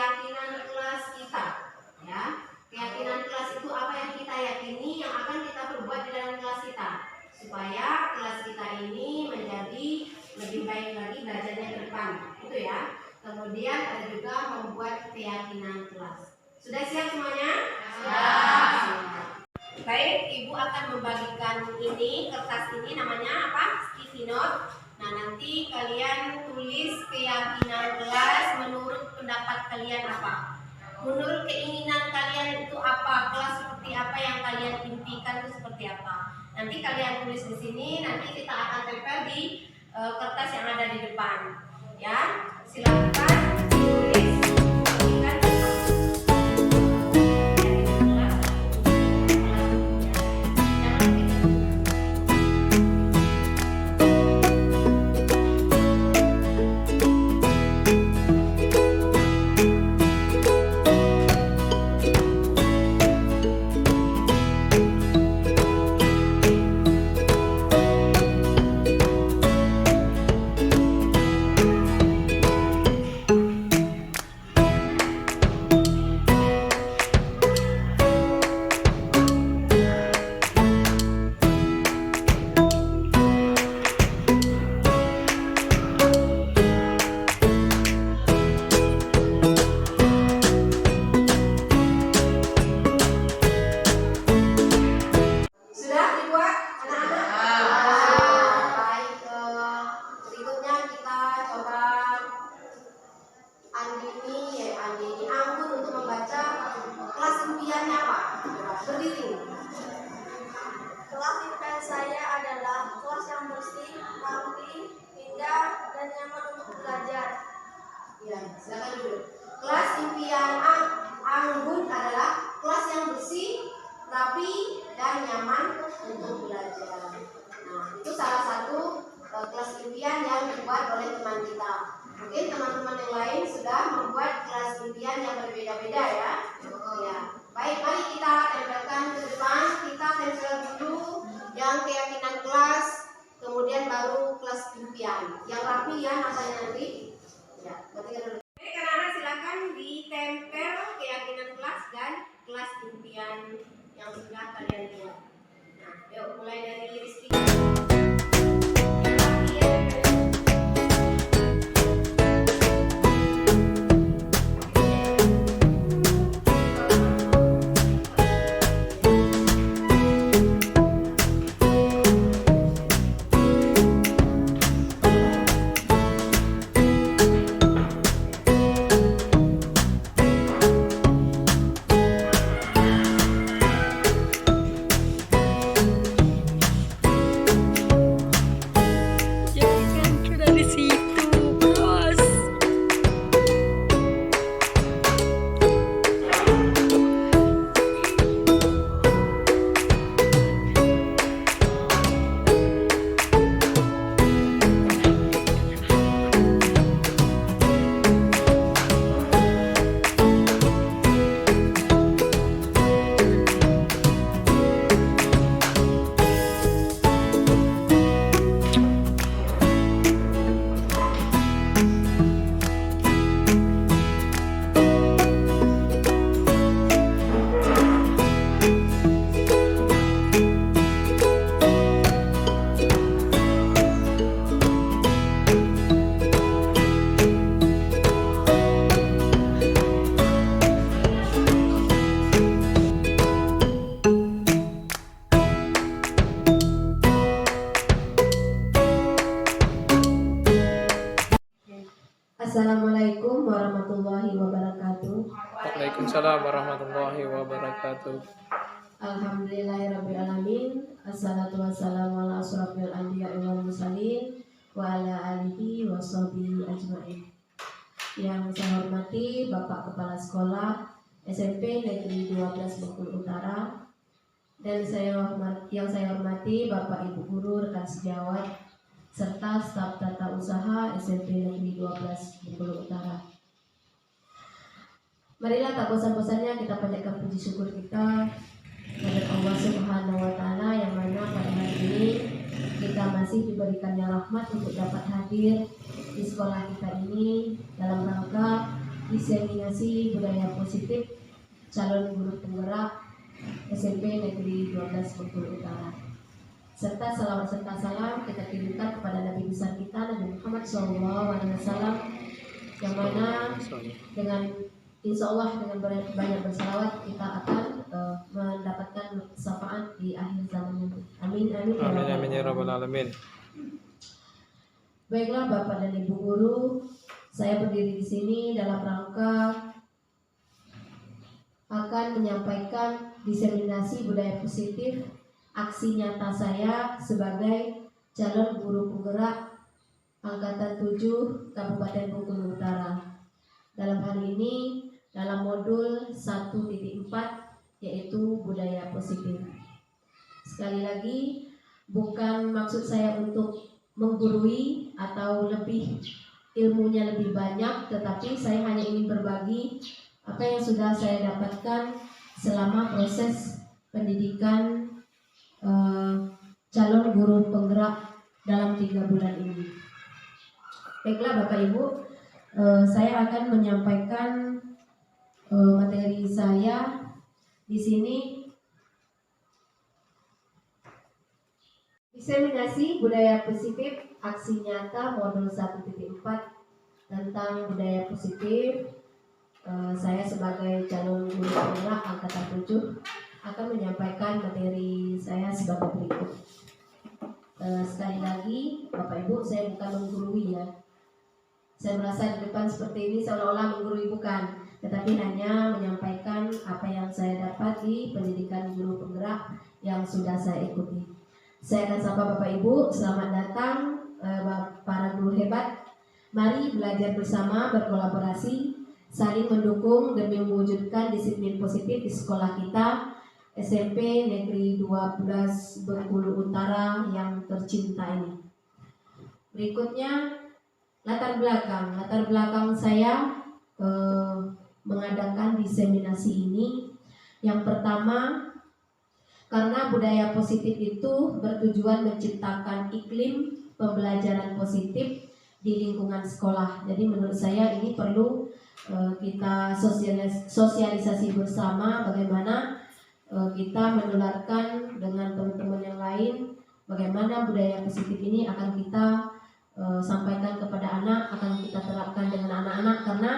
keyakinan kelas kita. Ya, keyakinan kelas itu apa yang kita yakini yang akan kita perbuat di dalam kelas kita, supaya kelas kita ini menjadi lebih baik lagi belajarnya ke depan. Itu ya. Kemudian ada juga membuat keyakinan kelas. Sudah siap semuanya? Sudah. Baik, Ibu akan membagikan ini, kertas ini namanya apa? Sticky note. Nah, nanti kalian tulis keyakinan kelas menurut pendapat kalian apa? Menurut keinginan kalian itu apa? Kelas seperti apa yang kalian impikan itu seperti apa? Nanti kalian tulis di sini, nanti kita akan tempel di kertas yang ada di depan. Ya, silakan tulis. Kelas impian saya adalah kelas yang bersih, rapi, indah, dan nyaman untuk belajar. Ya, silakan dulu. Kelas impian Anggun adalah kelas yang bersih, rapi, dan nyaman untuk belajar. Nah, itu salah satu kelas impian yang dibuat oleh teman kita. Mungkin teman-teman yang lain sudah membuat kelas impian yang berbeda-beda ya. Ya. Baik, mari kita tempelkan ke depan. Kita tempel dulu yang keyakinan kelas, kemudian baru kelas impian. Yang rapi ya namanya nanti. Ya, ketika dulu. Baik, anak-anak silakan ditempel keyakinan kelas dan kelas impian yang sudah kalian buat. Nah, yuk mulai dari Rizky. Assalamualaikum warahmatullahi wabarakatuh. Waalaikumsalam warahmatullahi wabarakatuh. Alhamdulillahirrabbilalamin. Assalatu wassalamu ala asrofil anbiya wal mursalin wa ala alihi wa sahbihi ajma'in. Yang saya hormati Bapak Kepala Sekolah SMP Negeri 12 Bengkulu Utara, dan yang saya hormati Bapak Ibu Guru, rekan sejawat, serta staf tata usaha SMP Negeri 12 Bengkulu Utara. Marilah tak bosan-bosannya kita panjatkan puji syukur kita kepada Allah Subhanahu wa Ta'ala, yang mana pada hari ini kita masih diberikannya rahmat untuk dapat hadir di sekolah kita ini dalam rangka diseminasi budaya positif calon guru penggerak SMP Negeri 12 Bengkulu Utara. Serta salawat serta salam kita kirimkan kepada Nabi besar kita Nabi Muhammad SAW, yang mana dengan insya Allah dengan banyak bersalawat kita akan mendapatkan syafaat di akhir zaman nanti. Amin amin. Amin amin ya rabbal alamin. Baiklah Bapak dan Ibu guru, saya berdiri di sini dalam rangka akan menyampaikan diseminasi budaya positif aksi nyata saya sebagai calon guru penggerak Angkatan 7 Kabupaten Bengkulu Utara. Dalam hal ini dalam modul 1.4 yaitu budaya positif. Sekali lagi, bukan maksud saya untuk menggurui atau ilmunya lebih banyak, tetapi saya hanya ingin berbagi apa yang sudah saya dapatkan selama proses pendidikan calon guru penggerak dalam 3 bulan ini. Baiklah Bapak Ibu, saya akan menyampaikan materi saya di sini. Diseminasi budaya positif aksi nyata modul 1.4 tentang budaya positif. Saya sebagai calon guru penggerak Angkatan 7 akan menyampaikan materi saya sebagai berikut. Sekali lagi Bapak Ibu, saya bukan menggurui ya. Saya merasa di depan seperti ini seolah-olah menggurui, bukan, tetapi hanya menyampaikan apa yang saya dapat di pendidikan guru penggerak yang sudah saya ikuti. Saya akan sapa Bapak Ibu, selamat datang para guru hebat. Mari belajar bersama, berkolaborasi, saling mendukung demi mewujudkan disiplin positif di sekolah kita SMP Negeri 12 Bengkulu Utara yang tercinta ini. Berikutnya latar belakang saya mengadakan diseminasi ini. Yang pertama, karena budaya positif itu bertujuan menciptakan iklim pembelajaran positif di lingkungan sekolah. Jadi menurut saya ini perlu kita sosialisasi bersama bagaimana kita menularkan dengan teman-teman yang lain, bagaimana budaya positif ini akan kita sampaikan kepada anak, akan kita terapkan dengan anak-anak, karena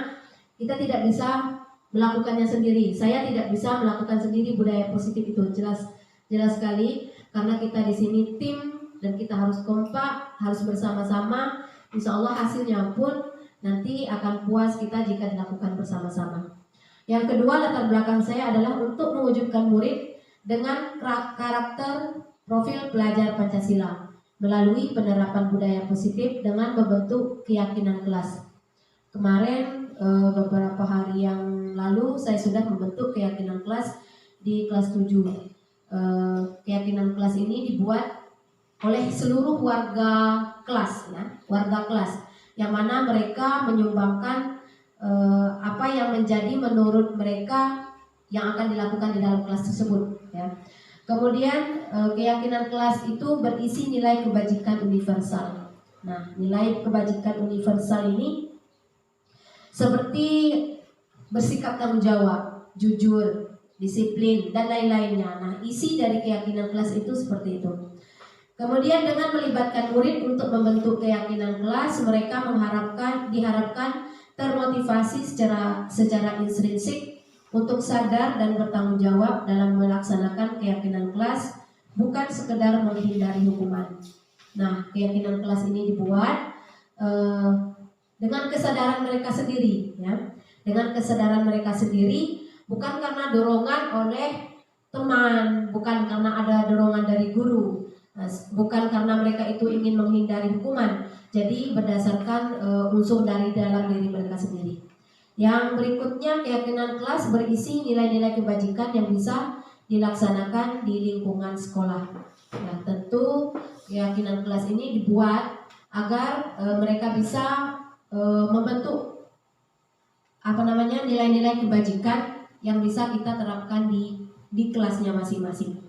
kita tidak bisa melakukannya sendiri. Saya tidak bisa melakukan sendiri budaya positif itu, jelas sekali, karena kita di sini tim dan kita harus kompak, harus bersama-sama. Insya Allah hasilnya pun nanti akan puas kita jika dilakukan bersama-sama. Yang kedua, latar belakang saya adalah untuk mewujudkan murid dengan karakter profil pelajar Pancasila melalui penerapan budaya positif dengan membentuk keyakinan kelas. Kemarin beberapa hari yang lalu saya sudah membentuk keyakinan kelas di kelas 7. Keyakinan kelas ini dibuat oleh seluruh warga kelas, ya, warga kelas, yang mana mereka menyumbangkan apa yang menjadi menurut mereka yang akan dilakukan di dalam kelas tersebut, ya. Kemudian keyakinan kelas itu berisi nilai kebajikan universal. Nah, nilai kebajikan universal ini seperti bersikap tanggung jawab, jujur, disiplin, dan lain-lainnya. Nah, isi dari keyakinan kelas itu seperti itu. Kemudian dengan melibatkan murid untuk membentuk keyakinan kelas, mereka diharapkan termotivasi secara intrinsik untuk sadar dan bertanggung jawab dalam melaksanakan keyakinan kelas, bukan sekedar menghindari hukuman. Nah, keyakinan kelas ini dibuat dengan kesadaran mereka sendiri, ya, dengan kesadaran mereka sendiri, bukan karena dorongan oleh teman, bukan karena ada dorongan dari guru, bukan karena mereka itu ingin menghindari hukuman. Jadi berdasarkan unsur dari dalam diri mereka sendiri. Yang berikutnya, keyakinan kelas berisi nilai-nilai kebajikan yang bisa dilaksanakan di lingkungan sekolah. Nah, tentu keyakinan kelas ini dibuat agar mereka bisa membentuk nilai-nilai kebajikan yang bisa kita terapkan di kelasnya masing-masing.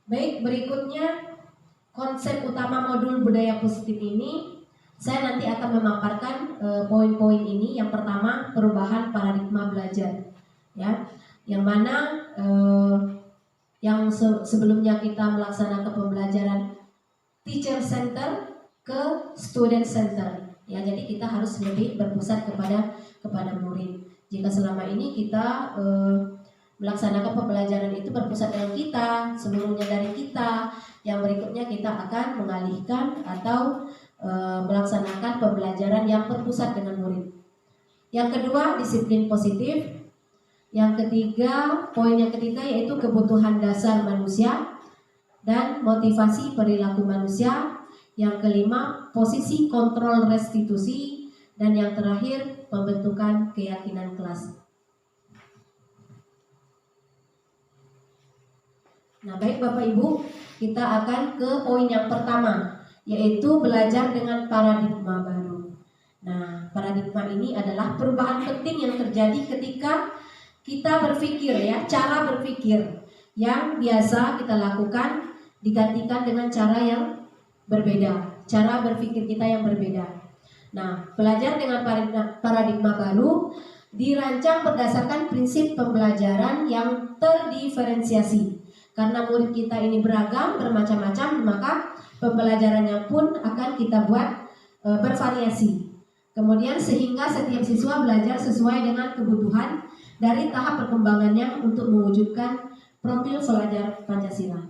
Baik, berikutnya konsep utama modul budaya positif ini Saya nanti akan memaparkan poin-poin ini. Yang pertama, perubahan paradigma belajar, ya, yang mana sebelumnya kita melaksanakan pembelajaran teacher center ke student center, ya. Jadi kita harus lebih berpusat kepada murid. Jika selama ini kita melaksanakan pembelajaran itu berpusat dengan kita, seluruhnya dari kita, yang berikutnya kita akan mengalihkan atau melaksanakan pembelajaran yang berpusat dengan murid. Yang kedua, disiplin positif. Yang ketiga, poin yang ketiga yaitu kebutuhan dasar manusia dan motivasi perilaku manusia. Yang kelima, posisi kontrol restitusi. Dan yang terakhir, pembentukan keyakinan kelas. Nah, baik Bapak Ibu, kita akan ke poin yang pertama, yaitu belajar dengan paradigma baru. Nah, paradigma ini adalah perubahan penting yang terjadi ketika kita berpikir, ya, cara berpikir yang biasa kita lakukan digantikan dengan cara yang berbeda, cara berpikir kita yang berbeda. Nah, belajar dengan paradigma baru dirancang berdasarkan prinsip pembelajaran yang terdiferensiasi. Karena murid kita ini beragam, bermacam-macam, maka pembelajarannya pun akan kita buat bervariasi. Kemudian sehingga setiap siswa belajar sesuai dengan kebutuhan dari tahap perkembangannya untuk mewujudkan profil pelajar Pancasila.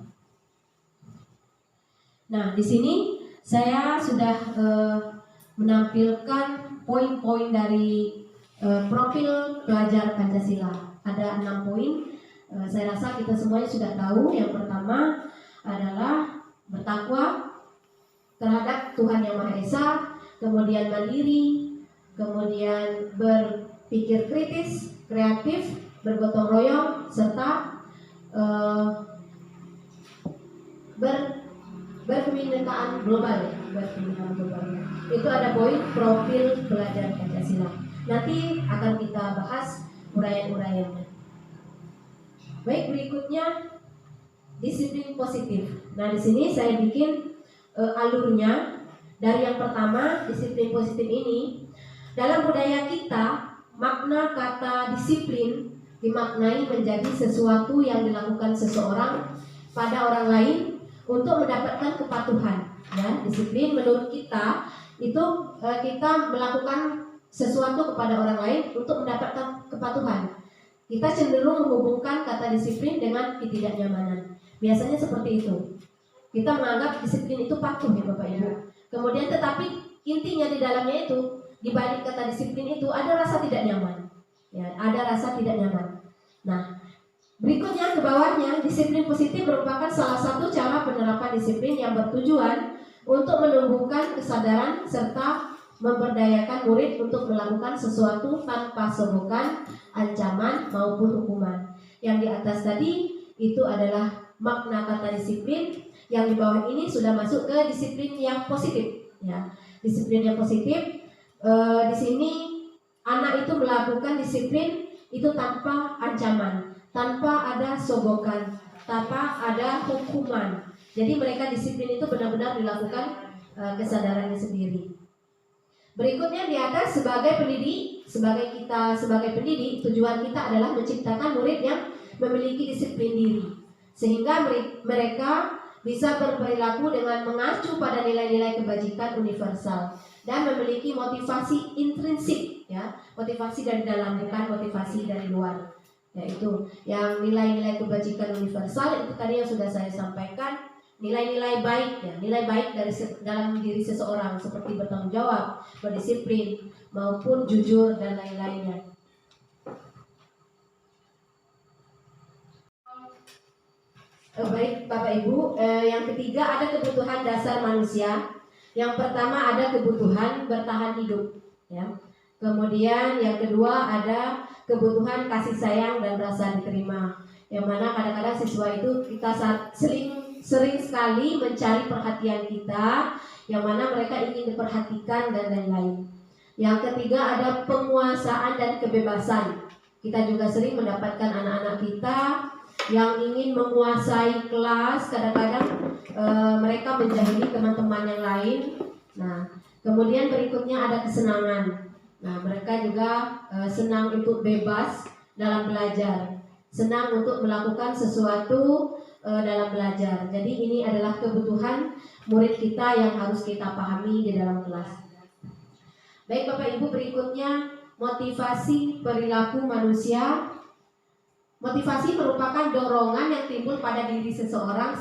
Nah, di sini saya sudah menampilkan poin-poin dari profil pelajar Pancasila. Ada 6 poin. Saya rasa kita semuanya sudah tahu. Yang pertama adalah bertakwa terhadap Tuhan Yang Maha Esa, kemudian mandiri, kemudian berpikir kritis, kreatif, bergotong royong, serta berkebinekaan global, ya, berkebinekaan global. Itu ada poin profil pelajar Pancasila. Nanti akan kita bahas uraian-uraiannya. Baik, berikutnya disiplin positif. Nah, di sini saya bikin alurnya. Dari yang pertama, disiplin positif ini, dalam budaya kita, makna kata disiplin dimaknai menjadi sesuatu yang dilakukan seseorang pada orang lain untuk mendapatkan kepatuhan. Ya, disiplin menurut kita itu kita melakukan sesuatu kepada orang lain untuk mendapatkan kepatuhan. Kita cenderung menghubungkan kata disiplin dengan ketidaknyamanan. Biasanya seperti itu. Kita menganggap disiplin itu patuh, ya Bapak Ibu. Kemudian tetapi intinya di dalamnya itu, di balik kata disiplin itu ada rasa tidak nyaman. Ya, ada rasa tidak nyaman. Nah, berikutnya ke bawahnya, disiplin positif merupakan salah satu cara penerapan disiplin yang bertujuan untuk menumbuhkan kesadaran serta memberdayakan murid untuk melakukan sesuatu tanpa sogokan, ancaman maupun hukuman. Yang di atas tadi itu adalah makna kata disiplin. Yang di bawah ini sudah masuk ke disiplin yang positif. Ya, disiplin yang positif di sini anak itu melakukan disiplin itu tanpa ancaman, tanpa ada sogokan, tanpa ada hukuman. Jadi mereka disiplin itu benar-benar dilakukan kesadarannya sendiri. Berikutnya di atas, sebagai pendidik, sebagai pendidik, tujuan kita adalah menciptakan murid yang memiliki disiplin diri, sehingga mereka bisa berperilaku dengan mengacu pada nilai-nilai kebajikan universal dan memiliki motivasi intrinsik, ya, motivasi dari dalam, bukan motivasi dari luar. Yaitu yang nilai-nilai kebajikan universal itu tadi yang sudah saya sampaikan. Nilai-nilai baik, ya, nilai baik dari dalam diri seseorang seperti bertanggung jawab, berdisiplin, maupun jujur dan lain-lainnya. Baik Bapak Ibu, yang ketiga ada kebutuhan dasar manusia. Yang pertama ada kebutuhan bertahan hidup, ya. Kemudian yang kedua ada kebutuhan kasih sayang dan rasa diterima. Yang mana kadang-kadang siswa itu kita sering sekali mencari perhatian kita, yang mana mereka ingin diperhatikan dan lain-lain. Yang ketiga ada penguasaan dan kebebasan. Kita juga sering mendapatkan anak-anak kita yang ingin menguasai kelas, kadang-kadang mereka menjahili teman-teman yang lain. Nah, Kemudian berikutnya ada kesenangan. Nah, mereka juga senang untuk bebas dalam belajar, senang untuk melakukan sesuatu dalam belajar. Jadi ini adalah kebutuhan murid kita yang harus kita pahami di dalam kelas. Baik Bapak Ibu, berikutnya motivasi perilaku manusia. Motivasi merupakan dorongan yang timbul pada diri seseorang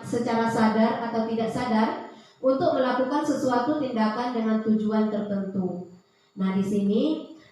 secara sadar atau tidak sadar untuk melakukan sesuatu tindakan dengan tujuan tertentu. Nah, di sini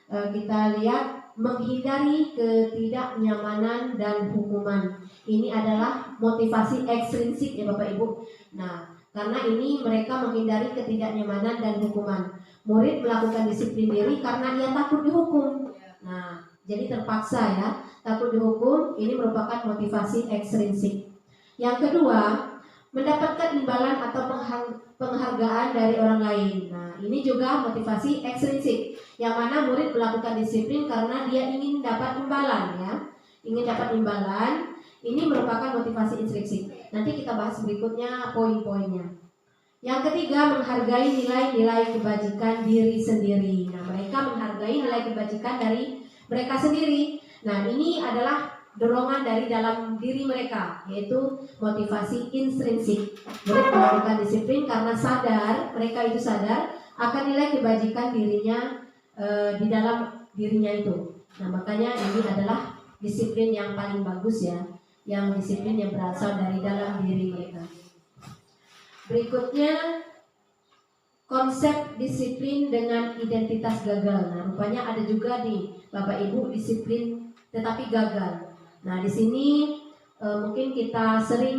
kita lihat menghindari ketidaknyamanan dan hukuman. Ini adalah motivasi ekstrinsik ya Bapak Ibu. Nah, karena ini mereka menghindari ketidaknyamanan dan hukuman. Murid melakukan disiplin diri karena dia takut dihukum. Nah, jadi terpaksa ya, takut dihukum. Ini merupakan motivasi ekstrinsik. Yang kedua, mendapatkan imbalan atau penghargaan dari orang lain. Nah, ini juga motivasi ekstrinsik, yang mana murid melakukan disiplin karena dia ingin dapat imbalan ya. Ingin dapat imbalan, ini merupakan motivasi intrinsik. Nanti kita bahas berikutnya poin-poinnya. Yang ketiga, menghargai nilai-nilai kebajikan diri sendiri. Nah, mereka menghargai nilai kebajikan dari mereka sendiri. Nah, ini adalah dorongan dari dalam diri mereka, yaitu motivasi intrinsik. Mereka melakukan disiplin karena sadar, mereka itu sadar akan nilai kebajikan dirinya di dalam dirinya itu. Nah, makanya ini adalah disiplin yang paling bagus ya, yang disiplin yang berasal dari dalam diri mereka. Berikutnya, konsep disiplin dengan identitas gagal. Nah, rupanya ada juga nih Bapak Ibu disiplin tetapi gagal. Nah, di sini mungkin kita sering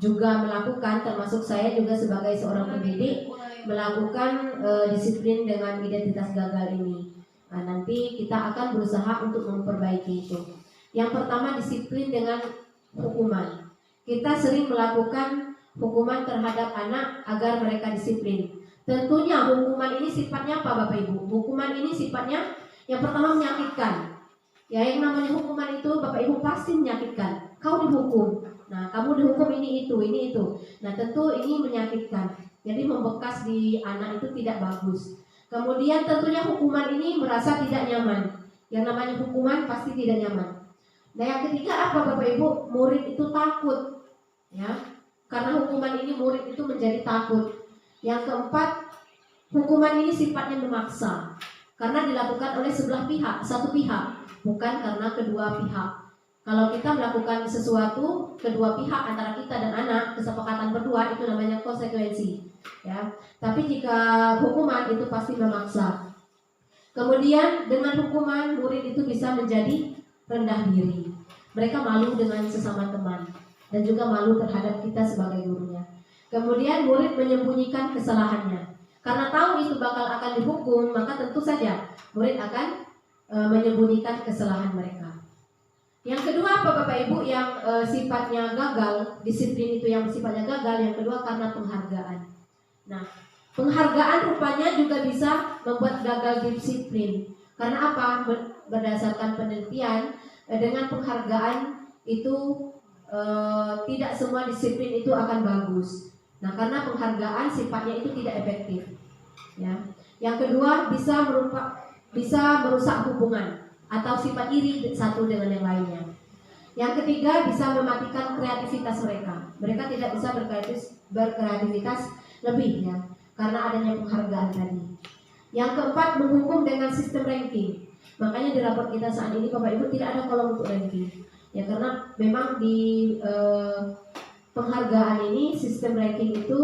juga melakukan, termasuk saya juga sebagai seorang pendidik, melakukan disiplin dengan identitas gagal ini. Nah, nanti kita akan berusaha untuk memperbaiki itu. Yang pertama, disiplin dengan hukuman. Kita sering melakukan hukuman terhadap anak agar mereka disiplin. Tentunya hukuman ini sifatnya apa Bapak Ibu? Hukuman ini sifatnya yang pertama menyakitkan. Ya, yang namanya hukuman itu Bapak Ibu pasti menyakitkan. Kau dihukum. Nah, kamu dihukum ini itu. Nah, tentu ini menyakitkan. Jadi membekas di anak itu tidak bagus. Kemudian tentunya hukuman ini merasa tidak nyaman. Yang namanya hukuman pasti tidak nyaman. Nah, yang ketiga apa Bapak Ibu? Murid itu takut. Ya. Karena hukuman ini murid itu menjadi takut. Yang keempat, hukuman ini sifatnya memaksa. Karena dilakukan oleh satu pihak. Bukan karena kedua pihak. Kalau kita melakukan sesuatu, kedua pihak antara kita dan anak, kesepakatan berdua, itu namanya konsekuensi. Ya. Tapi jika hukuman itu pasti memaksa. Kemudian dengan hukuman murid itu bisa menjadi rendah diri. Mereka malu dengan sesama teman dan juga malu terhadap kita sebagai gurunya. Kemudian murid menyembunyikan kesalahannya. Karena tahu itu bakal akan dihukum, maka tentu saja murid akan menyembunyikan kesalahan mereka. Yang kedua apa Bapak Ibu yang sifatnya gagal, disiplin itu yang sifatnya gagal, yang kedua karena penghargaan. Nah, penghargaan rupanya juga bisa membuat gagal disiplin. Karena apa? Berdasarkan penelitian, dengan penghargaan itu tidak semua disiplin itu akan bagus. Nah, karena penghargaan sifatnya itu tidak efektif. Ya. Yang kedua bisa merusak hubungan atau sifat iri satu dengan yang lainnya. Yang ketiga bisa mematikan kreativitas mereka. Mereka tidak bisa berkreativitas lebih ya, karena adanya penghargaan tadi. Yang keempat, menghukum dengan sistem ranking. Makanya di rapor kita saat ini Bapak Ibu tidak ada kolom untuk ranking. Ya, karena memang di penghargaan ini sistem ranking itu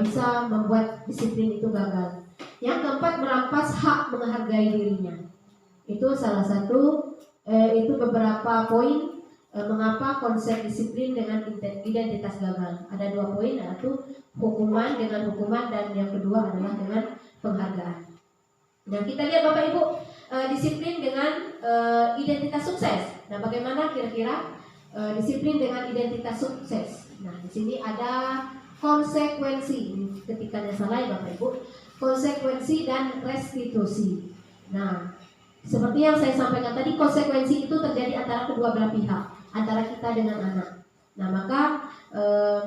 bisa membuat disiplin itu gagal. Yang keempat, merampas hak menghargai dirinya. Itu salah satu itu beberapa poin mengapa konsep disiplin dengan identitas gagal. Ada 2 poin, yaitu hukuman dengan hukuman dan yang kedua adalah dengan penghargaan. Nah, kita lihat Bapak Ibu disiplin dengan identitas sukses. Nah, bagaimana kira-kira disiplin dengan identitas sukses? Nah, di sini ada konsekuensi. Ketikanya salah ya Bapak Ibu. Konsekuensi dan restitusi. Nah, seperti yang saya sampaikan tadi, konsekuensi itu terjadi antara kedua belah pihak, antara kita dengan anak. Nah, maka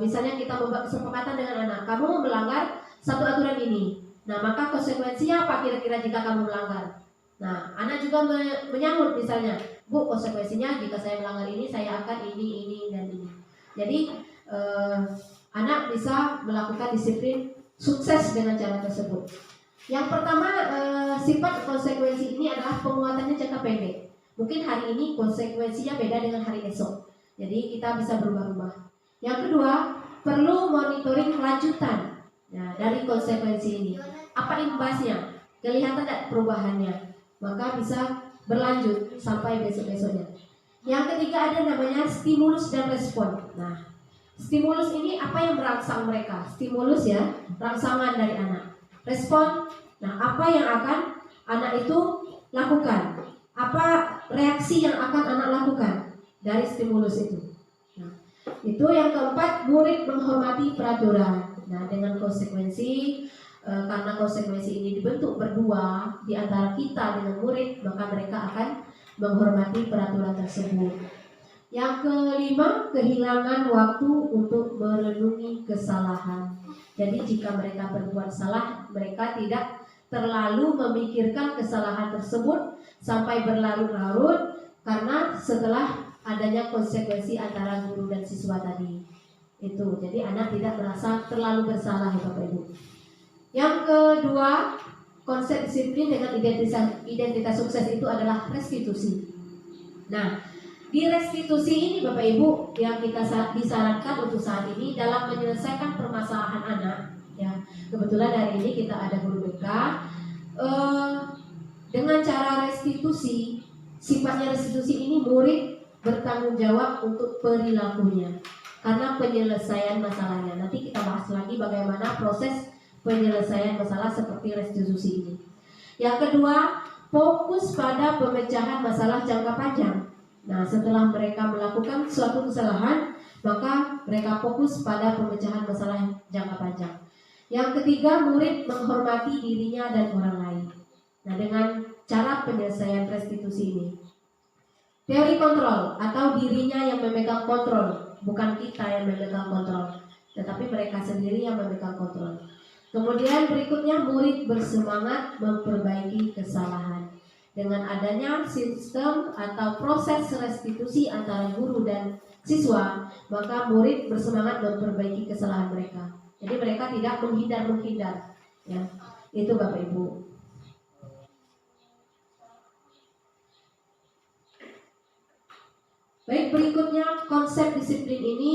misalnya kita membuat kesepakatan dengan anak, kamu melanggar satu aturan ini. Nah, maka konsekuensinya apa kira-kira jika kamu melanggar? Nah, anak juga menyambut misalnya, Bu, konsekuensinya jika saya melanggar ini, saya akan ini, dan ini. Jadi, anak bisa melakukan disiplin sukses dengan cara tersebut. Yang pertama, sifat konsekuensi ini adalah penguatannya jangka pendek. Mungkin hari ini konsekuensinya beda dengan hari esok. Jadi, kita bisa berubah-ubah. Yang kedua, perlu monitoring kelanjutan dari konsekuensi ini. Apa imbasnya? Kelihatan tidak perubahannya? Maka bisa berlanjut sampai besok-besoknya. Yang ketiga ada namanya stimulus dan respon. Nah, stimulus ini apa yang merangsang mereka? Stimulus ya, rangsangan dari anak. Respon, nah apa yang akan anak itu lakukan? Apa reaksi yang akan anak lakukan dari stimulus itu? Nah, itu yang keempat, murid menghormati peraturan. Nah, dengan konsekuensi, karena konsekuensi ini dibentuk berdua di antara kita dengan murid, maka mereka akan menghormati peraturan tersebut. Yang kelima, kehilangan waktu untuk merenungi kesalahan. Jadi jika mereka berbuat salah, mereka tidak terlalu memikirkan kesalahan tersebut sampai berlarut-larut, karena setelah adanya konsekuensi antara guru dan siswa tadi. Itu, jadi anak tidak merasa terlalu bersalah ya Bapak Ibu. Yang kedua, konsep disiplin dengan identitas sukses itu adalah restitusi. Nah, di restitusi ini Bapak Ibu yang kita disarankan untuk saat ini dalam menyelesaikan permasalahan anak, ya kebetulan hari ini kita ada guru BK, dengan cara restitusi. Sifatnya restitusi ini murid bertanggung jawab untuk perilakunya karena penyelesaian masalahnya. Nanti kita bahas lagi bagaimana proses penyelesaian masalah seperti restitusi ini. Yang kedua, fokus pada pemecahan masalah jangka panjang. Nah, setelah mereka melakukan suatu kesalahan, maka mereka fokus pada pemecahan masalah jangka panjang. Yang ketiga, murid menghormati dirinya dan orang lain. Nah, dengan cara penyelesaian restitusi ini, teori kontrol atau dirinya yang memegang kontrol, bukan kita yang memegang kontrol, tetapi mereka sendiri yang memegang kontrol. Kemudian berikutnya, murid bersemangat memperbaiki kesalahan. Dengan adanya sistem atau proses restitusi antara guru dan siswa, maka murid bersemangat memperbaiki kesalahan mereka. Jadi mereka tidak menghindar, ya. Itu Bapak Ibu. Baik, berikutnya konsep disiplin ini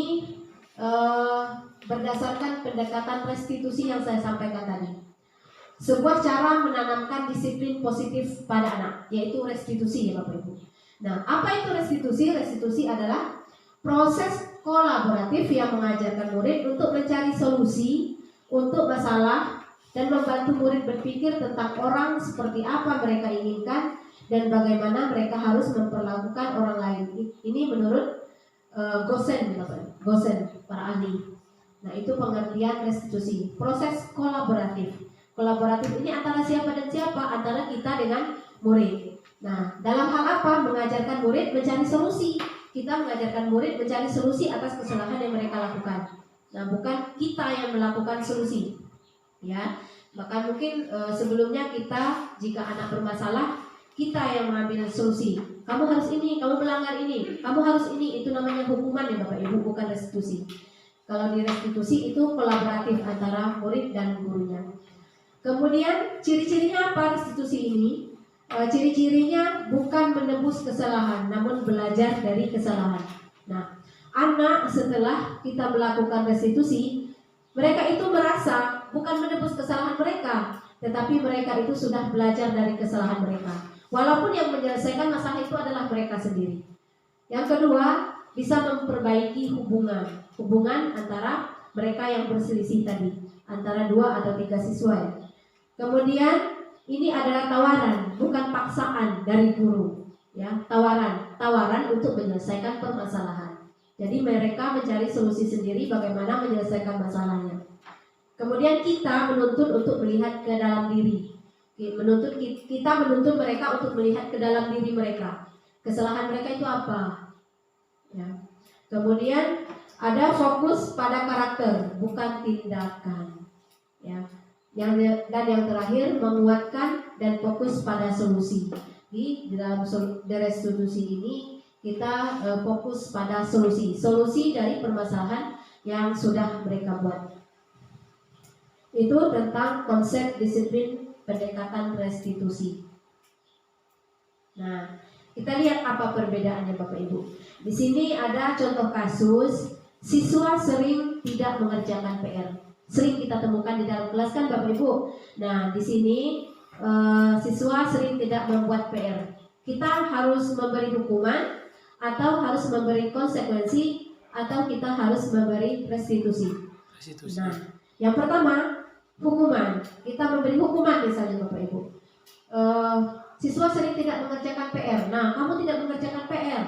berdasarkan pendekatan restitusi yang saya sampaikan tadi. Sebuah cara menanamkan disiplin positif pada anak, yaitu restitusi ya Bapak Ibu. Nah, apa itu restitusi? Restitusi adalah proses kolaboratif yang mengajarkan murid untuk mencari solusi untuk masalah dan membantu murid berpikir tentang orang seperti apa mereka inginkan dan bagaimana mereka harus memperlakukan orang lain. Ini menurut Gosen, Gosen para ahli. Nah, itu pengertian restitusi, proses kolaboratif. Kolaboratif ini antara siapa dan siapa? Antara kita dengan murid. Nah, dalam hal apa? Mengajarkan murid mencari solusi. Kita mengajarkan murid mencari solusi atas kesalahan yang mereka lakukan. Nah, bukan kita yang melakukan solusi. Ya, maka mungkin sebelumnya kita jika anak bermasalah, kita yang mengambil solusi. Kamu harus ini, kamu melanggar ini, kamu harus ini. Itu namanya hukuman ya Bapak Ibu, bukan restitusi. Kalau di restitusi itu kolaboratif antara murid dan gurunya. Kemudian ciri-cirinya apa restitusi ini? Ciri-cirinya bukan menebus kesalahan, namun belajar dari kesalahan. Nah, anak setelah kita melakukan restitusi, mereka itu merasa bukan menebus kesalahan mereka, tetapi mereka itu sudah belajar dari kesalahan mereka. Walaupun yang menyelesaikan masalah itu adalah mereka sendiri. Yang kedua, bisa memperbaiki hubungan antara mereka yang berselisih tadi, antara 2 atau 3 siswa ya. Kemudian ini adalah tawaran, bukan paksaan dari guru, ya. Tawaran untuk menyelesaikan permasalahan. Jadi mereka mencari solusi sendiri bagaimana menyelesaikan masalahnya. Kemudian kita menuntut untuk melihat ke dalam diri. Kita menuntut mereka untuk melihat ke dalam diri mereka. Kesalahan mereka itu apa? Ya. Kemudian ada fokus pada karakter, bukan tindakan. Ya. Dan yang terakhir, menguatkan dan fokus pada solusi. Di dalam restitusi ini kita fokus pada solusi dari permasalahan yang sudah mereka buat. Itu tentang konsep disiplin pendekatan restitusi. Nah, kita lihat apa perbedaannya Bapak Ibu. Di sini ada contoh kasus siswa sering tidak mengerjakan PR. Sering kita temukan di dalam kelas kan Bapak Ibu. Nah, di sini siswa sering tidak membuat PR. Kita harus memberi hukuman atau harus memberi konsekuensi atau kita harus memberi restitusi. Nah, yang pertama hukuman. Kita memberi hukuman misalnya Bapak Ibu. Siswa sering tidak mengerjakan PR. Nah, kamu tidak mengerjakan PR.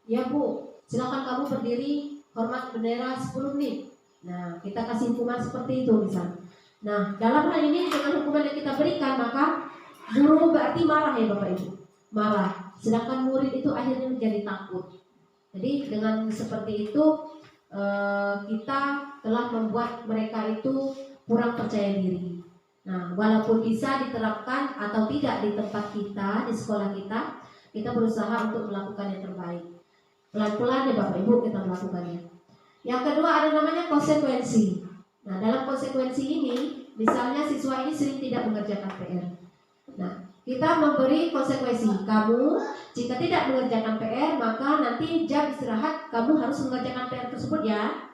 Ya Bu, silakan kamu berdiri hormat bendera 10 menit. Nah, kita kasih hukuman seperti itu misalnya. Nah, dalam hal ini dengan hukuman yang kita berikan, maka guru berarti marah ya Bapak Ibu. Marah. Sedangkan murid itu akhirnya menjadi takut. Jadi dengan seperti itu kita telah membuat mereka itu kurang percaya diri. Nah, walaupun bisa diterapkan atau tidak di tempat kita, di sekolah kita berusaha untuk melakukan yang terbaik. Pelan-pelan ya Bapak Ibu kita melakukannya. Yang kedua ada namanya konsekuensi. Nah, dalam konsekuensi ini, misalnya siswa ini sering tidak mengerjakan PR. Nah, kita memberi konsekuensi. Kamu jika tidak mengerjakan PR, maka nanti jam istirahat kamu harus mengerjakan PR tersebut ya.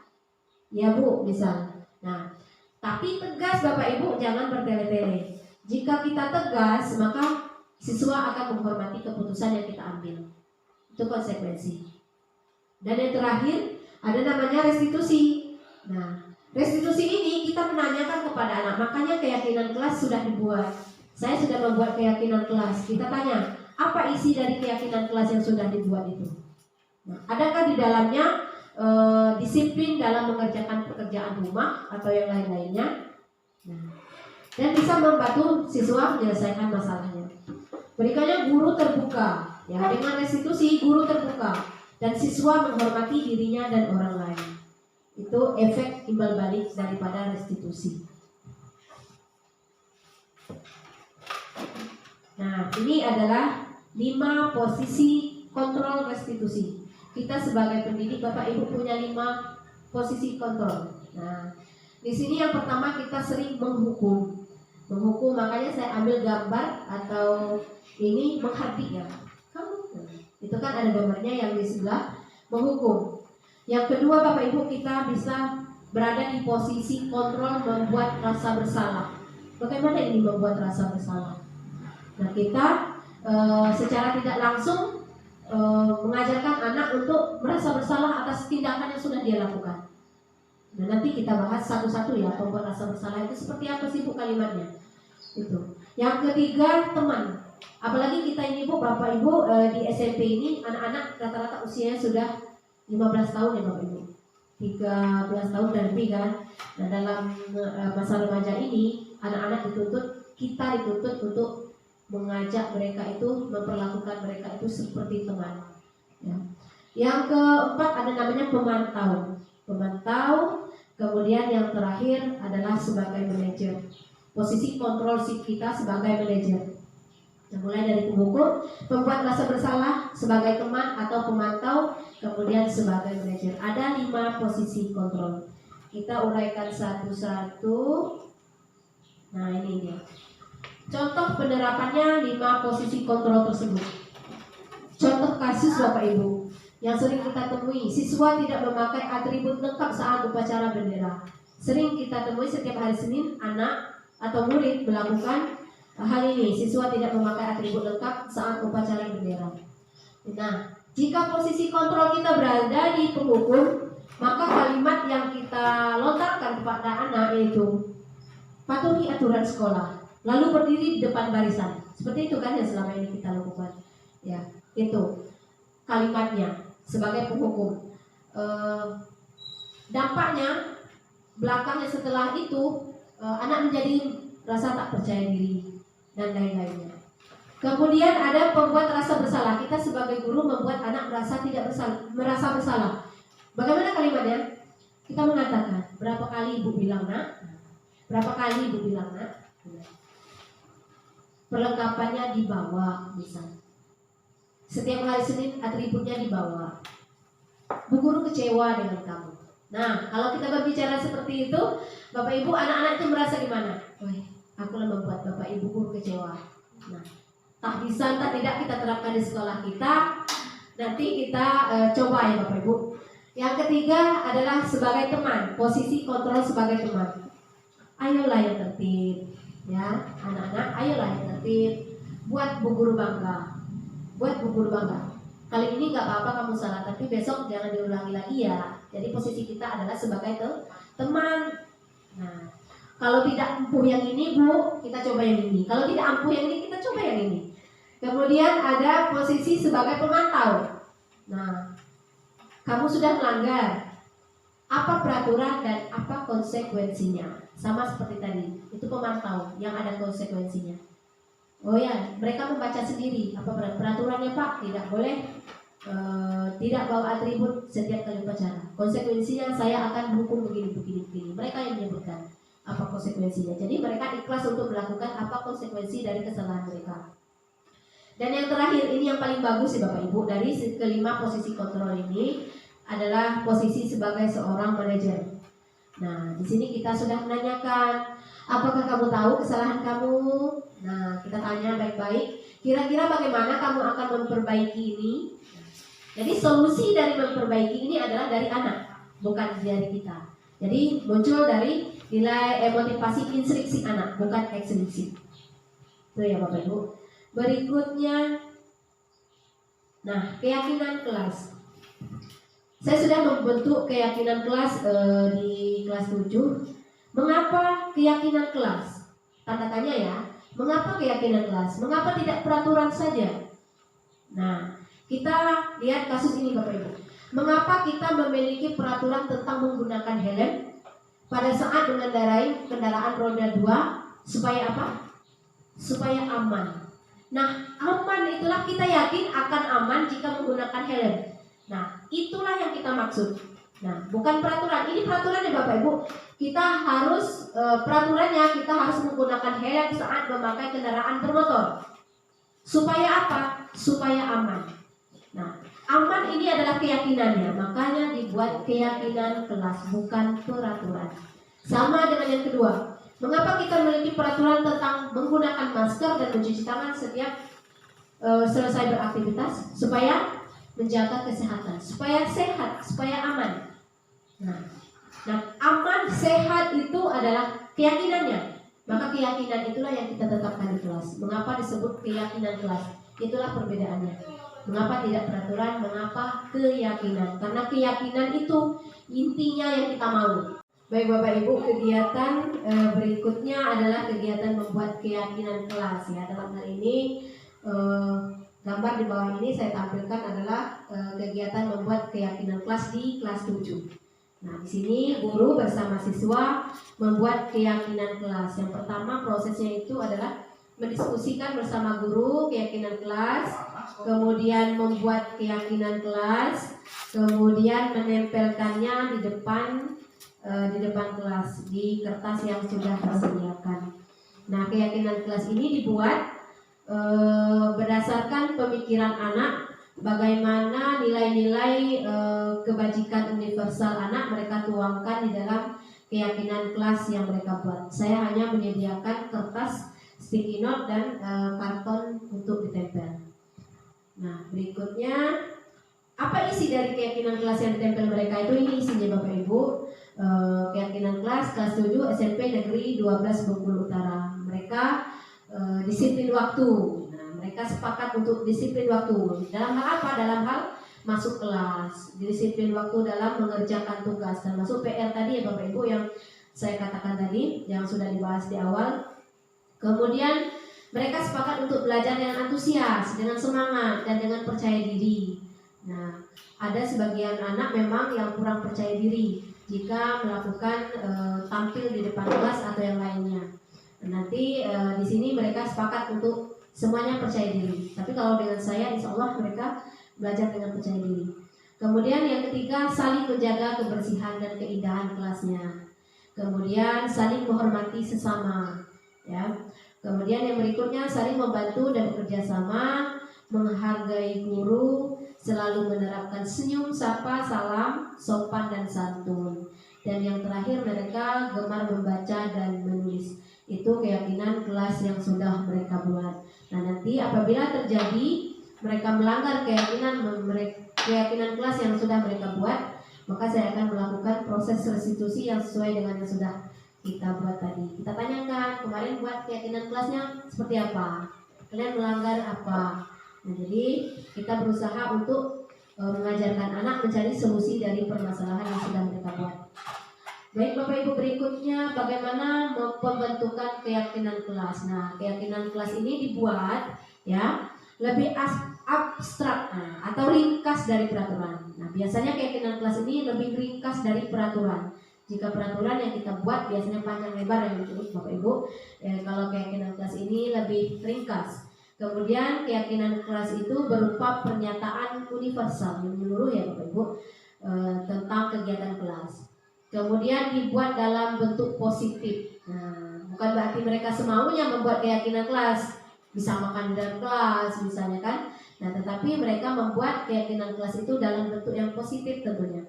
Ya Bu, misal. Nah, tapi tegas Bapak Ibu, jangan bertele-tele. Jika kita tegas, maka siswa akan menghormati keputusan yang kita ambil. Itu konsekuensi. Dan yang terakhir ada namanya restitusi. Nah, restitusi ini kita menanyakan kepada anak. Makanya keyakinan kelas sudah dibuat. Saya sudah membuat keyakinan kelas. Kita tanya, apa isi dari keyakinan kelas yang sudah dibuat itu? Nah, adakah di dalamnya disiplin dalam mengerjakan pekerjaan rumah atau yang lain-lainnya? Nah, dan bisa membantu siswa menyelesaikan masalahnya. Berikutnya guru terbuka. Ya, dengan restitusi guru terbuka dan siswa menghormati dirinya dan orang lain. Itu efek timbal balik daripada restitusi. Nah, ini adalah 5 posisi kontrol restitusi. Kita sebagai pendidik Bapak Ibu punya 5 posisi kontrol. Nah, di sini yang pertama kita sering menghukum. Menghukum, makanya saya ambil gambar atau ini menghardik ya. Itu kan ada gambarnya yang di sebelah menghukum. Yang kedua Bapak Ibu kita bisa berada di posisi kontrol membuat rasa bersalah. Bagaimana ini membuat rasa bersalah? Nah, kita secara tidak langsung mengajarkan anak untuk merasa bersalah atas tindakan yang sudah dia lakukan. Nah, nanti kita bahas satu-satu ya, membuat rasa bersalah itu seperti apa sih Bu kalimatnya. Itu. Yang ketiga teman. Apalagi kita ini Bu, Bapak Ibu di SMP ini anak-anak rata-rata usianya sudah 15 tahun ya Bapak Ibu. 13 tahun dan lebih kan. Nah, dalam masa remaja ini anak-anak kita dituntut untuk mengajak mereka itu, memperlakukan mereka itu seperti teman. Ya. Yang keempat ada namanya pemantau. Kemudian yang terakhir adalah sebagai manajer. Posisi kontrol kita sebagai manajer. Nah, mulai dari penghukum, pembuat rasa bersalah, sebagai teman atau pemantau, kemudian sebagai manajer. Ada 5 posisi kontrol. Kita uraikan satu-satu. Nah, ini dia. Contoh penerapannya 5 posisi kontrol tersebut. Contoh kasus Bapak Ibu yang sering kita temui, siswa tidak memakai atribut lengkap saat upacara bendera. Sering kita temui setiap hari Senin anak atau murid melakukan hal ini. Siswa tidak memakai atribut lengkap saat upacara bendera. Nah, jika posisi kontrol kita berada di penghukum, maka kalimat yang kita lontarkan kepada anak yaitu patuhi aturan sekolah, lalu berdiri di depan barisan. Seperti itu kan yang selama ini kita lakukan. Ya, itu kalimatnya sebagai penghukum. Dampaknya belakangnya setelah itu anak menjadi rasa tak percaya diri dan lain-lainnya. Kemudian ada pembuat rasa bersalah. Kita sebagai guru membuat anak merasa merasa bersalah. Bagaimana kalimatnya? Kita mengatakan, berapa kali ibu bilang nak? Berapa kali Ibu bilang, Nak? Perlengkapannya dibawa, misalnya. Setiap hari Senin atributnya dibawa. Bu guru kecewa dengan kamu. Nah, kalau kita berbicara seperti itu, Bapak Ibu, anak-anak itu merasa gimana? Wih, aku lah membuat Bapak Ibu guru kecewa. Nah, tak bisa, tak tidak kita terapkan di sekolah kita. Nanti kita coba ya Bapak Ibu. Yang ketiga adalah sebagai teman, posisi kontrol sebagai teman. Ayolah yang tertib, ya anak-anak, ayolah yang tertib. Buat Bu guru bangga. Buat Bu guru bangga. Kali ini nggak apa-apa kamu salah, tapi besok jangan diulangi lagi ya. Jadi posisi kita adalah sebagai teman. Nah, kalau tidak ampuh yang ini Bu, kita coba yang ini. Kalau tidak ampuh yang ini, kita coba yang ini. Kemudian ada posisi sebagai pemantau. Nah, kamu sudah melanggar. Apa peraturan dan apa konsekuensinya? Sama seperti tadi, itu pemantau yang ada konsekuensinya. Oh ya, mereka membaca sendiri apa peraturannya Pak, tidak boleh tidak bawa atribut setiap kali upacara. Konsekuensinya saya akan hukum begini. Mereka yang menyebutkan apa konsekuensinya. Jadi mereka ikhlas untuk melakukan apa konsekuensi dari kesalahan mereka. Dan yang terakhir ini yang paling bagus sih Bapak Ibu, dari kelima posisi kontrol ini adalah posisi sebagai seorang manajer. Nah, di sini kita sudah menanyakan, apakah kamu tahu kesalahan kamu? Nah, kita tanya baik-baik, kira-kira bagaimana kamu akan memperbaiki ini? Jadi solusi dari memperbaiki ini adalah dari anak, bukan dari kita. Jadi muncul dari nilai motivasi instruksi anak, bukan ekstrinsi. Itu ya Bapak Ibu. Berikutnya, nah keyakinan kelas. Saya sudah membentuk keyakinan kelas di kelas 7. Mengapa keyakinan kelas? Tanda tanya ya. Mengapa keyakinan kelas? Mengapa tidak peraturan saja? Nah, kita lihat kasus ini Bapak Ibu. Mengapa kita memiliki peraturan tentang menggunakan helm pada saat mengendarai kendaraan roda 2 supaya apa? Supaya aman. Nah, aman itulah kita yakin akan aman jika menggunakan helm. Nah, itulah yang kita maksud. Nah, bukan peraturan. Ini peraturannya Bapak Ibu. Kita harus peraturannya kita harus menggunakan helm saat memakai kendaraan bermotor. Supaya apa? Supaya aman. Nah, aman ini adalah keyakinannya. Makanya dibuat keyakinan kelas, bukan peraturan. Sama dengan yang kedua. Mengapa kita memiliki peraturan tentang menggunakan masker dan mencuci tangan setiap selesai beraktivitas? Supaya menjaga kesehatan, supaya sehat, supaya aman. Nah, aman, sehat itu adalah keyakinannya. Maka keyakinan itulah yang kita tetapkan di kelas. Mengapa disebut keyakinan kelas? Itulah perbedaannya. Mengapa tidak peraturan? Mengapa keyakinan? Karena keyakinan itu intinya yang kita mau. Baik Bapak Ibu, kegiatan berikutnya adalah kegiatan membuat keyakinan kelas ya. Dalam hal ini gambar di bawah ini saya tampilkan adalah kegiatan membuat keyakinan kelas di kelas 7. Nah, di sini guru bersama siswa membuat keyakinan kelas. Yang pertama prosesnya itu adalah mendiskusikan bersama guru keyakinan kelas, kemudian membuat keyakinan kelas, kemudian menempelkannya di depan kelas di kertas yang sudah disediakan. Nah, keyakinan kelas ini dibuat berdasarkan pemikiran anak, bagaimana nilai-nilai kebajikan universal anak mereka tuangkan di dalam keyakinan kelas yang mereka buat. Saya hanya menyediakan kertas, sticky note dan karton untuk ditempel. Nah, berikutnya apa isi dari keyakinan kelas yang ditempel mereka itu? Ini isinya Bapak Ibu. Keyakinan kelas 7 SMP Negeri 12 Bengkulu Utara. Mereka disiplin waktu. Nah, mereka sepakat untuk disiplin waktu. Dalam hal apa? Dalam hal masuk kelas. Disiplin waktu dalam mengerjakan tugas. Termasuk PR tadi ya Bapak Ibu yang saya katakan tadi, yang sudah dibahas di awal. Kemudian mereka sepakat untuk belajar dengan antusias, dengan semangat, dan dengan percaya diri. Nah, ada sebagian anak memang yang kurang percaya diri jika melakukan tampil di depan kelas atau yang lainnya. Nanti di sini mereka sepakat untuk semuanya percaya diri. Tapi kalau dengan saya, insya Allah mereka belajar dengan percaya diri. Kemudian yang ketiga, saling menjaga kebersihan dan keindahan kelasnya. Kemudian saling menghormati sesama, ya. Kemudian yang berikutnya saling membantu dan bekerja sama, menghargai guru, selalu menerapkan senyum, sapa, salam, sopan dan santun. Dan yang terakhir mereka gemar membaca dan menulis. Itu keyakinan kelas yang sudah mereka buat. Nah, nanti apabila terjadi mereka melanggar keyakinan kelas yang sudah mereka buat, maka saya akan melakukan proses restitusi yang sesuai dengan yang sudah kita buat tadi. Kita tanyakan, kemarin buat keyakinan kelasnya seperti apa? Kalian melanggar apa? Nah, jadi kita berusaha untuk mengajarkan anak mencari solusi dari permasalahan yang sudah mereka buat. Baik Bapak Ibu, berikutnya bagaimana pembentukan keyakinan kelas. Nah, keyakinan kelas ini dibuat ya lebih abstrak atau ringkas dari peraturan. Nah, biasanya keyakinan kelas ini lebih ringkas dari peraturan. Jika peraturan yang kita buat biasanya panjang lebar yang ditulis Bapak Ibu, kalau keyakinan kelas ini lebih ringkas. Kemudian keyakinan kelas itu berupa pernyataan universal yang menyeluruh ya Bapak Ibu tentang kegiatan kelas. Kemudian dibuat dalam bentuk positif. Nah, bukan berarti mereka semaunya membuat keyakinan kelas, bisa makan di dalam kelas misalnya kan. Nah, tetapi mereka membuat keyakinan kelas itu dalam bentuk yang positif tentunya.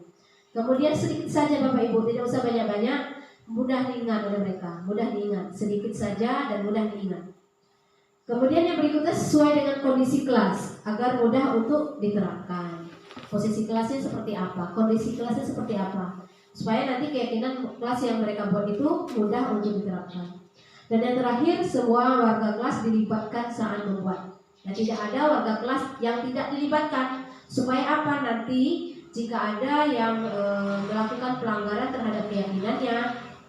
Kemudian sedikit saja Bapak Ibu, tidak usah banyak-banyak, mudah diingat oleh mereka, mudah diingat, sedikit saja dan mudah diingat. Kemudian yang berikutnya sesuai dengan kondisi kelas agar mudah untuk diterapkan. Posisi kelasnya seperti apa, kondisi kelasnya seperti apa, supaya nanti keyakinan kelas yang mereka buat itu mudah untuk diterapkan. Dan yang terakhir, semua warga kelas dilibatkan saat membuat. Nah, tidak ada warga kelas yang tidak dilibatkan. Supaya apa? Nanti jika ada yang melakukan pelanggaran terhadap keyakinannya,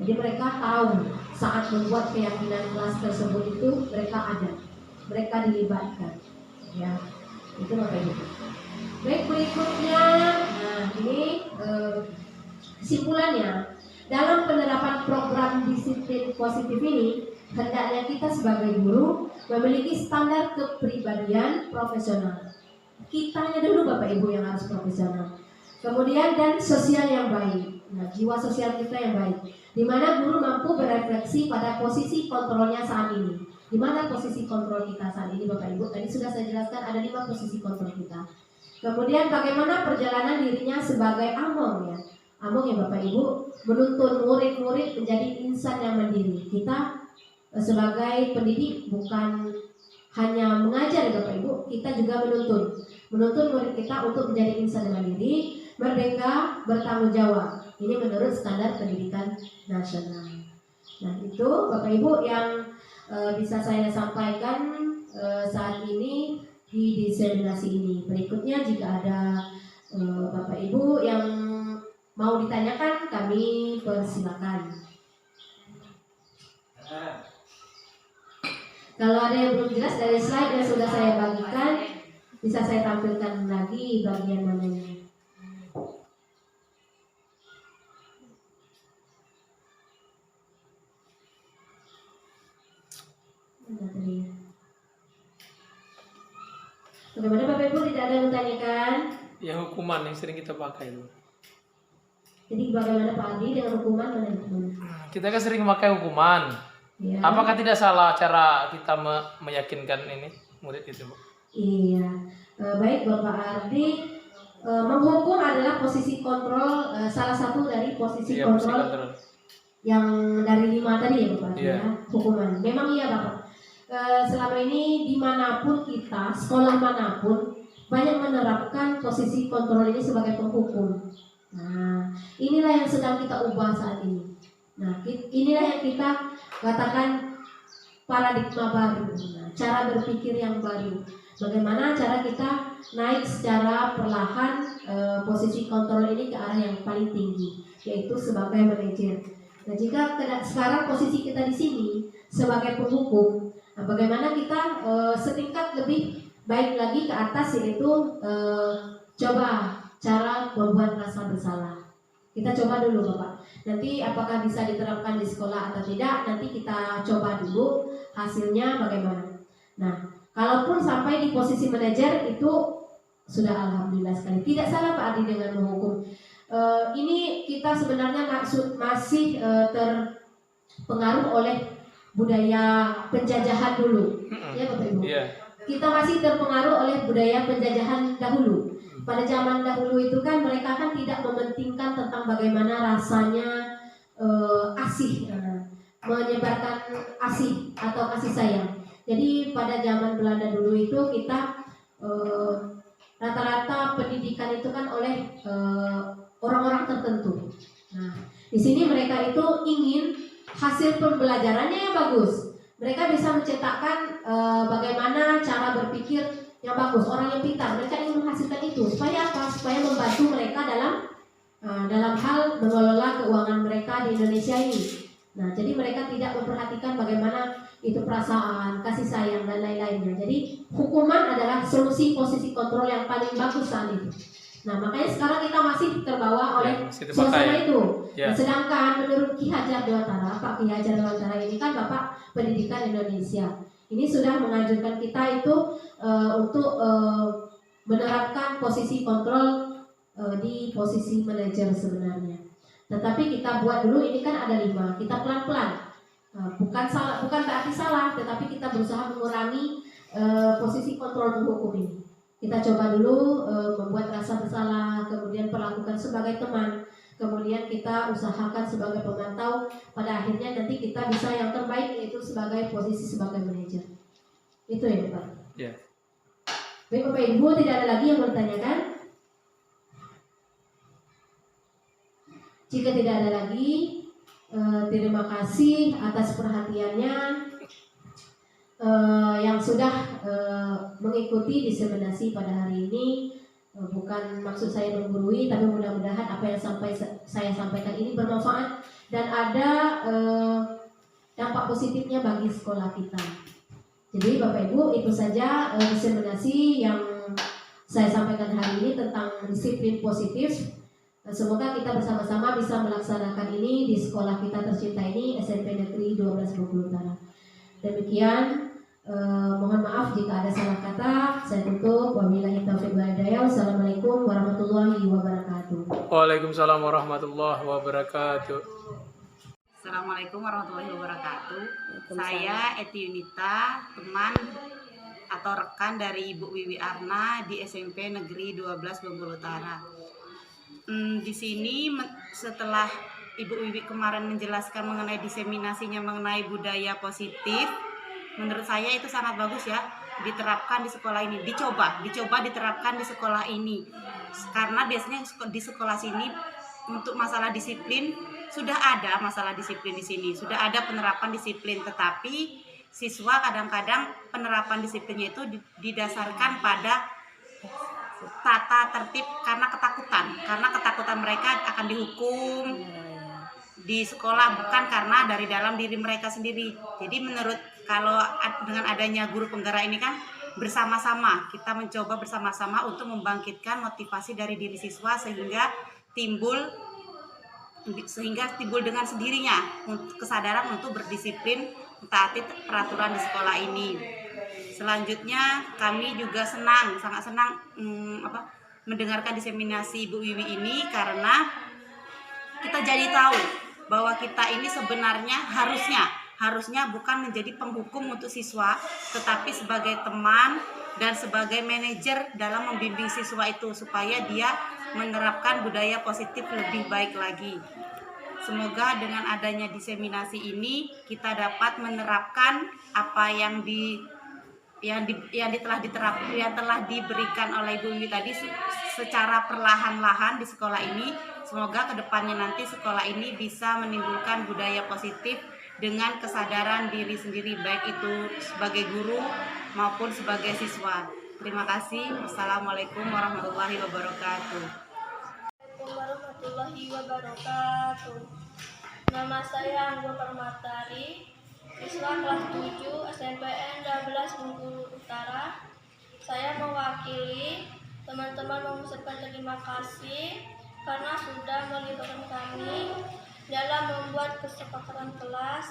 jadi mereka tahu saat membuat keyakinan kelas tersebut itu mereka ada, mereka dilibatkan. Ya, itu Bapak Ibu. Baik, berikutnya, nah ini kesimpulannya, dalam penerapan program disiplin positif ini, hendaknya kita sebagai guru memiliki standar kepribadian profesional. Kitanya dulu Bapak Ibu yang harus profesional. Kemudian dan sosial yang baik. Nah, jiwa sosial kita yang baik. Di mana guru mampu berefleksi pada posisi kontrolnya saat ini. Di mana posisi kontrol kita saat ini Bapak Ibu? Tadi sudah saya jelaskan ada 5 posisi kontrol kita. Kemudian bagaimana perjalanan dirinya sebagai among ya. Among ya Bapak Ibu, menuntun murid-murid menjadi insan yang mandiri. Kita sebagai pendidik bukan hanya mengajar ya Bapak Ibu, kita juga menuntun murid kita untuk menjadi insan yang mandiri, merdeka, bertanggung jawab. Ini menurut standar pendidikan nasional. Nah, itu Bapak Ibu yang bisa saya sampaikan saat ini di diseminasi ini. Berikutnya jika ada Bapak Ibu yang mau ditanyakan, kami persilakan. Kalau ada yang belum jelas dari slide yang sudah saya bagikan, bisa saya tampilkan lagi bagian mananya. Bagaimana Bapak Ibu, tidak ada yang menanyakan? Ya, hukuman yang sering kita pakai itu. Jadi bagaimana Pak Adi dengan hukuman mana hukuman? Kita kan sering memakai hukuman. Ya. Apakah tidak salah cara kita meyakinkan ini murid itu, Bu? Iya. Baik Bapak Ardi, menghukum adalah posisi kontrol, salah satu dari posisi kontrol yang dari 5 tadi ya Bapak Ardi ya, hukuman. Memang iya Bapak. Selama ini dimanapun kita, sekolah manapun, banyak menerapkan posisi kontrol ini sebagai penghukum. Nah, inilah yang sedang kita ubah saat ini. Nah, inilah yang kita katakan paradigma baru, cara berpikir yang baru. Bagaimana cara kita naik secara perlahan posisi kontrol ini ke arah yang paling tinggi, yaitu sebagai manajer. Nah, jika sekarang posisi kita di sini sebagai penghukum, nah, bagaimana kita setingkat lebih baik lagi ke atas, yaitu coba cara membuat rasa bersalah. Kita coba dulu Bapak. Nanti apakah bisa diterapkan di sekolah atau tidak, nanti kita coba dulu hasilnya bagaimana. Nah, kalaupun sampai di posisi manajer itu sudah alhamdulillah sekali. Tidak salah Pak Adi dengan menghukum. ini kita sebenarnya masih terpengaruh oleh budaya penjajahan dulu, ya Bapak Ibu. Iya. Kita masih terpengaruh oleh budaya penjajahan dahulu. Pada zaman dahulu itu kan mereka kan tidak mementingkan tentang bagaimana rasanya asih, menyebarkan asih atau kasih sayang. Jadi pada zaman Belanda dulu itu kita rata-rata pendidikan itu kan oleh orang-orang tertentu. Nah, di sini mereka itu ingin hasil pembelajarannya yang bagus. Mereka bisa mencetakkan bagaimana cara berpikir yang bagus, orang yang pintar. Mereka ingin menghasilkan itu. Supaya apa? Supaya membantu mereka dalam hal mengelola keuangan mereka di Indonesia ini. Nah, jadi mereka tidak memperhatikan bagaimana itu perasaan, kasih sayang dan lain-lainnya. Jadi hukuman adalah solusi posisi kontrol yang paling bagus saat itu. Nah, makanya sekarang kita masih terbawa oleh suasana itu. Ya. Nah, sedangkan menurut Ki Hajar Dewantara, Pak Ki Hajar Dewantara ini kan Bapak Pendidikan Indonesia. Ini sudah menganjurkan kita itu untuk menerapkan posisi kontrol di posisi manajer sebenarnya. Tetapi kita buat dulu ini kan ada 5. Kita pelan-pelan. Bukan berarti salah, tetapi kita berusaha mengurangi posisi kontrol hukum ini. Kita coba dulu membuat rasa bersalah, kemudian perlakukan sebagai teman, kemudian kita usahakan sebagai pemantau. Pada akhirnya nanti kita bisa yang terbaik, yaitu sebagai posisi sebagai manajer. Itu ya Bapak. Ya. Baik Bapak Ibu, tidak ada lagi yang bertanyakan? Jika tidak ada lagi, terima kasih atas perhatiannya yang sudah mengikuti diseminasi pada hari ini. Bukan maksud saya menggurui, tapi mudah-mudahan apa yang saya sampaikan ini bermanfaat dan ada dampak positifnya bagi sekolah kita. Jadi Bapak Ibu, itu saja diseminasi yang saya sampaikan hari ini tentang disiplin positif. Semoga kita bersama-sama bisa melaksanakan ini di sekolah kita tercinta ini, SMP Negeri 12 Bengkulu Utara. Demikian, mohon maaf jika ada salah kata. Saya tutup. Wabillahi taufiq wal hidayah. Wassalamualaikum warahmatullahi wabarakatuh. Waalaikumsalam warahmatullahi wabarakatuh. Assalamualaikum warahmatullahi wabarakatuh. Saya Eti Yunita, teman atau rekan dari Ibu Wiwi Arna di SMP Negeri 12 Bengkulu Utara. Di sini setelah Ibu Wiwi kemarin menjelaskan mengenai diseminasinya mengenai budaya positif, menurut saya itu sangat bagus ya, diterapkan di sekolah ini, dicoba diterapkan di sekolah ini. Karena biasanya di sekolah sini untuk masalah disiplin sudah ada masalah disiplin di sini, sudah ada penerapan disiplin, tetapi siswa kadang-kadang penerapan disiplinnya itu didasarkan pada tata tertib karena ketakutan mereka akan dihukum di sekolah, bukan karena dari dalam diri mereka sendiri. Jadi menurut kalau dengan adanya guru penggerak ini kan bersama-sama kita mencoba bersama-sama untuk membangkitkan motivasi dari diri siswa sehingga timbul dengan sendirinya kesadaran untuk berdisiplin mentaati peraturan di sekolah ini. Selanjutnya kami juga sangat senang mendengarkan diseminasi Ibu Wiwi ini, karena kita jadi tahu bahwa kita ini sebenarnya harusnya bukan menjadi penghukum untuk siswa, tetapi sebagai teman dan sebagai manajer dalam membimbing siswa itu supaya dia menerapkan budaya positif lebih baik lagi. Semoga dengan adanya diseminasi ini kita dapat menerapkan apa yang telah diberikan oleh Ibu Wiwi tadi secara perlahan-lahan di sekolah ini. Semoga kedepannya nanti sekolah ini bisa menimbulkan budaya positif dengan kesadaran diri sendiri, baik itu sebagai guru maupun sebagai siswa. Terima kasih. Wassalamualaikum warahmatullahi wabarakatuh. Warahmatullahi wabarakatuh. Nama saya Anggo Permatari, siswa kelas 7 SMPN 12 Bengkulu Utara. Saya mewakili teman-teman mengucapkan terima kasih karena sudah melibatkan kami dalam membuat kesepakatan kelas.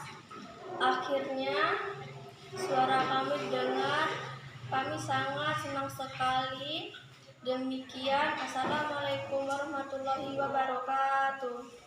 Akhirnya suara kami didengar. Kami sangat senang sekali Demikian, Assalamualaikum warahmatullahi wabarakatuh.